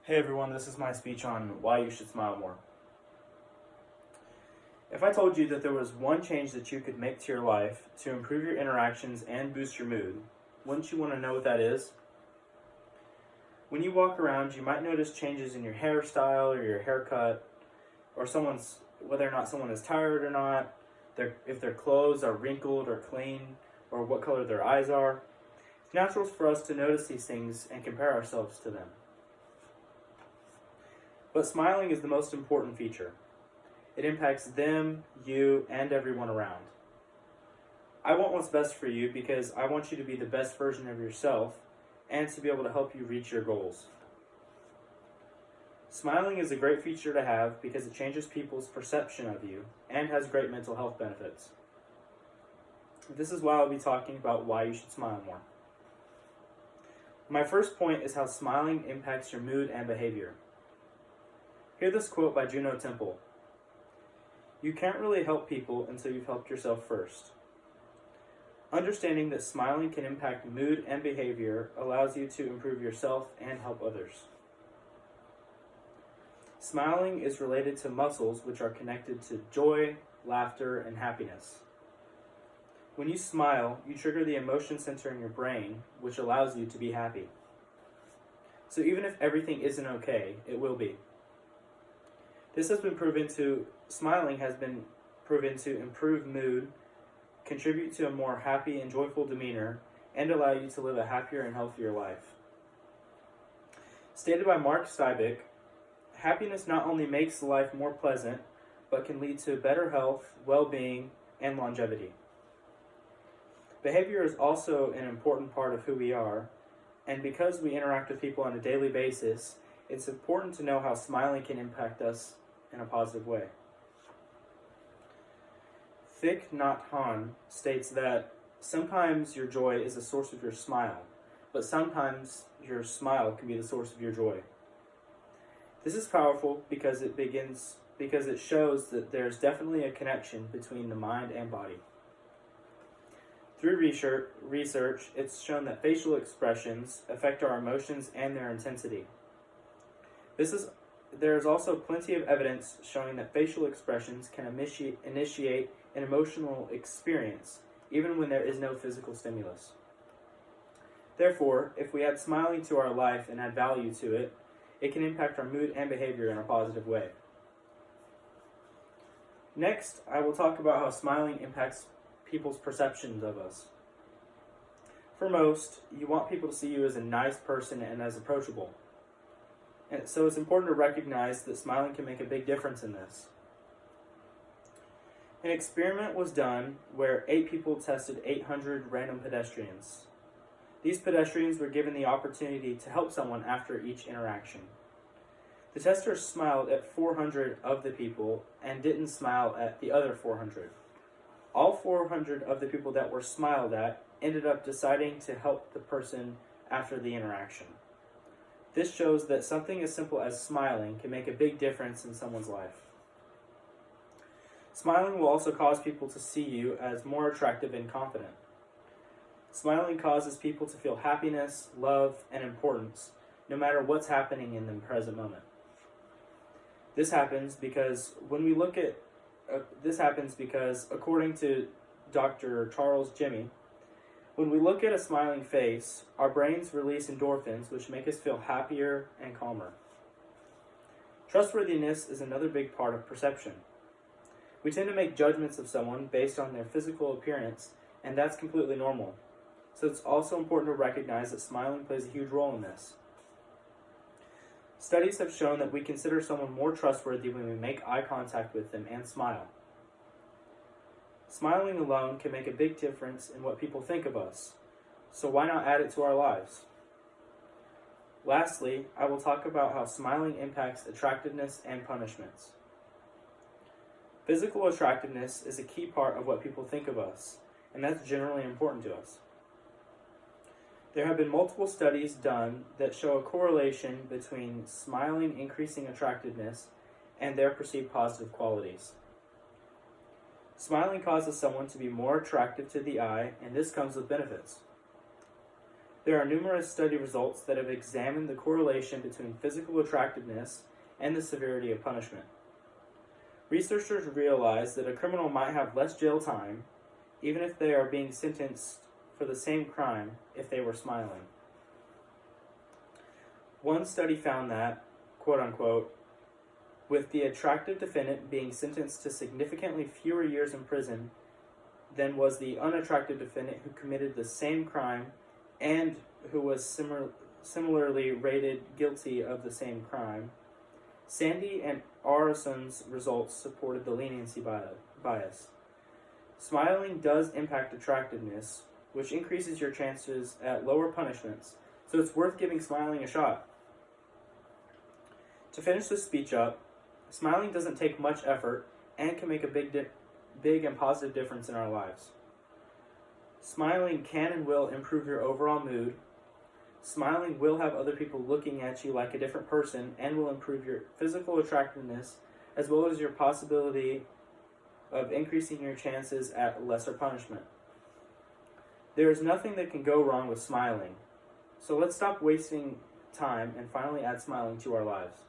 Hey everyone, this is my speech on why you should smile more. If I told you that there was one change that you could make to your life to improve your interactions and boost your mood, wouldn't you want to know what that is? When you walk around, you might notice changes in your hairstyle or your haircut, or whether or not someone is tired or not, if their clothes are wrinkled or clean, or what color their eyes are. It's natural for us to notice these things and compare ourselves to them. But smiling is the most important feature. It impacts them, you, and everyone around. I want what's best for you because I want you to be the best version of yourself and to be able to help you reach your goals. Smiling is a great feature to have because it changes people's perception of you and has great mental health benefits. This is why I'll be talking about why you should smile more. My first point is how smiling impacts your mood and behavior. Hear this quote by Juno Temple. You can't really help people until you've helped yourself first. Understanding that smiling can impact mood and behavior allows you to improve yourself and help others. Smiling is related to muscles which are connected to joy, laughter, and happiness. When you smile, you trigger the emotion center in your brain, which allows you to be happy. So even if everything isn't okay, it will be. Smiling has been proven to improve mood, contribute to a more happy and joyful demeanor, and allow you to live a happier and healthier life. Stated by Mark Steinbeck, happiness not only makes life more pleasant, but can lead to better health, well-being, and longevity. Behavior is also an important part of who we are, and because we interact with people on a daily basis, it's important to know how smiling can impact us in a positive way. Thich Nhat Hanh states that sometimes your joy is the source of your smile, but sometimes your smile can be the source of your joy. This is powerful because it shows that there's definitely a connection between the mind and body. Through research, it's shown that facial expressions affect our emotions and their intensity. There is also plenty of evidence showing that facial expressions can initiate an emotional experience, even when there is no physical stimulus. Therefore, if we add smiling to our life and add value to it, it can impact our mood and behavior in a positive way. Next, I will talk about how smiling impacts people's perceptions of us. For most, you want people to see you as a nice person and as approachable. And so it's important to recognize that smiling can make a big difference in this. An experiment was done where 8 people tested 800 random pedestrians. These pedestrians were given the opportunity to help someone after each interaction. The testers smiled at 400 of the people and didn't smile at the other 400. All 400 of the people that were smiled at ended up deciding to help the person after the interaction. This shows that something as simple as smiling can make a big difference in someone's life. Smiling will also cause people to see you as more attractive and confident. Smiling causes people to feel happiness, love, and importance, no matter what's happening in the present moment. This happens because according to Dr. Charles Jimmy, when we look at a smiling face, our brains release endorphins, which make us feel happier and calmer. Trustworthiness is another big part of perception. We tend to make judgments of someone based on their physical appearance, and that's completely normal. So it's also important to recognize that smiling plays a huge role in this. Studies have shown that we consider someone more trustworthy when we make eye contact with them and smile. Smiling alone can make a big difference in what people think of us, so why not add it to our lives? Lastly, I will talk about how smiling impacts attractiveness and punishments. Physical attractiveness is a key part of what people think of us, and that's generally important to us. There have been multiple studies done that show a correlation between smiling increasing attractiveness and their perceived positive qualities. Smiling causes someone to be more attractive to the eye, and this comes with benefits. There are numerous study results that have examined the correlation between physical attractiveness and the severity of punishment. Researchers realized that a criminal might have less jail time, even if they are being sentenced for the same crime, if they were smiling. One study found that, quote unquote, with the attractive defendant being sentenced to significantly fewer years in prison than was the unattractive defendant who committed the same crime and who was similarly rated guilty of the same crime, Sandy and Arison's results supported the leniency bias. Smiling does impact attractiveness, which increases your chances at lower punishments, so it's worth giving smiling a shot. To finish this speech up, smiling doesn't take much effort and can make a big and positive difference in our lives. Smiling can and will improve your overall mood. Smiling will have other people looking at you like a different person and will improve your physical attractiveness as well as your possibility of increasing your chances at lesser punishment. There is nothing that can go wrong with smiling, so let's stop wasting time and finally add smiling to our lives.